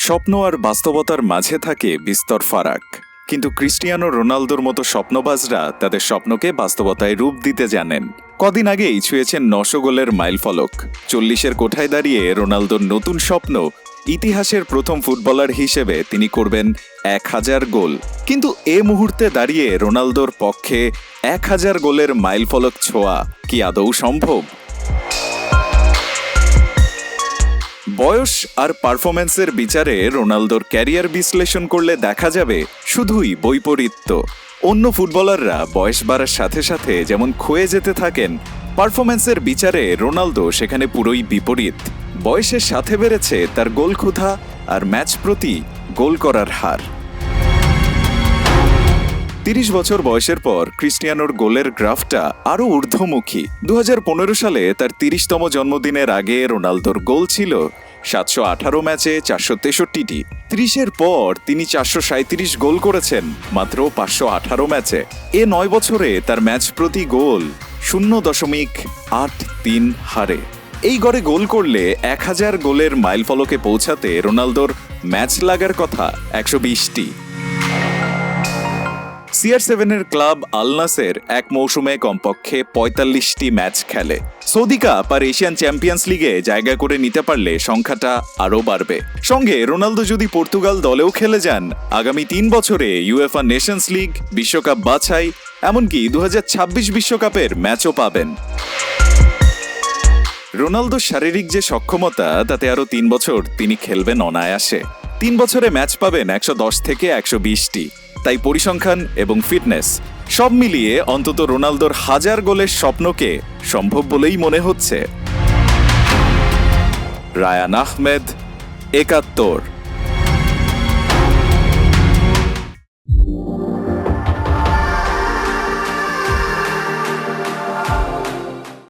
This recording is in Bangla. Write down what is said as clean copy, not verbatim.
স্বপ্ন আর বাস্তবতার মাঝে থাকে বিস্তর ফারাক। কিন্তু ক্রিস্টিয়ানো রোনালদোর মতো স্বপ্নবাজরা তাদের স্বপ্নকে বাস্তবতায় রূপ দিতে জানেন। কদিন আগেই ছুঁয়েছেন 900 গোলের মাইলফলক। 40-এর কোঠায় দাঁড়িয়ে রোনালদোর নতুন স্বপ্ন, ইতিহাসের প্রথম ফুটবলার হিসেবে তিনি করবেন 1000 গোল। কিন্তু এ মুহূর্তে দাঁড়িয়ে রোনালদোর পক্ষে 1000 গোলের মাইলফলক ছোঁয়া কি আদৌ সম্ভব? বয়স আর পারফরম্যান্সের বিচারে রোনালদোর ক্যারিয়ার বিশ্লেষণ করলে দেখা যাবে শুধুই বৈপরীত্য। অন্য ফুটবলাররা বয়স বাড়ার সাথে সাথে যেমন ক্ষয়ে যেতে থাকেন, পারফরম্যান্সের বিচারে রোনালদো সেখানে পুরোই বিপরীত। বয়সের সাথে বেড়েছে তার গোল ক্ষুধা আর ম্যাচ প্রতি গোল করার হার। 30 বছর বয়সের পর ক্রিস্টিয়ানোর গোলের গ্রাফটা আরও ঊর্ধ্বমুখী। 2015 সালে তার 30তম জন্মদিনের আগে রোনালদোর গোল ছিল 718 ম্যাচে 463টি। 30-এর পর তিনি 437 গোল করেছেন মাত্র 518 ম্যাচে। এ 9 বছরে তার ম্যাচ প্রতি গোল 0.83 হারে। এই গড়ে গোল করলে 1000 গোলের মাইলফলকে পৌঁছাতে রোনালদোর ম্যাচ লাগার কথা 120টি। CR7-এর ক্লাব আল নাসের এক মৌসুমে কমপক্ষে 45টি ম্যাচ খেলে। সৌদি কাপ আর এশিয়ান চ্যাম্পিয়ন্স লিগে জায়গা করে নিতে পারলে সংখ্যাটা আরও বাড়বে। সঙ্গে রোনালদো যদি পর্তুগাল দলেও খেলে যান, আগামী 3 বছরে ইউএফএ নেশনস লিগ, বিশ্বকাপ বাছাই, এমনকি 2026 বিশ্বকাপের ম্যাচও পাবেন। রোনালদোর শারীরিক যে সক্ষমতা, তাতে আরও 3 বছর তিনি খেলবেন অনায়াসে। 3 বছরে ম্যাচ পাবেন 110 থেকে 120টি। তাই পরিসংখ্যান এবং ফিটনেস সব মিলিয়ে অন্তত রোনালদোর 1000 গোলের স্বপ্নকে সম্ভব বলেই মনে হচ্ছে। রায়ান আহমেদ, 71।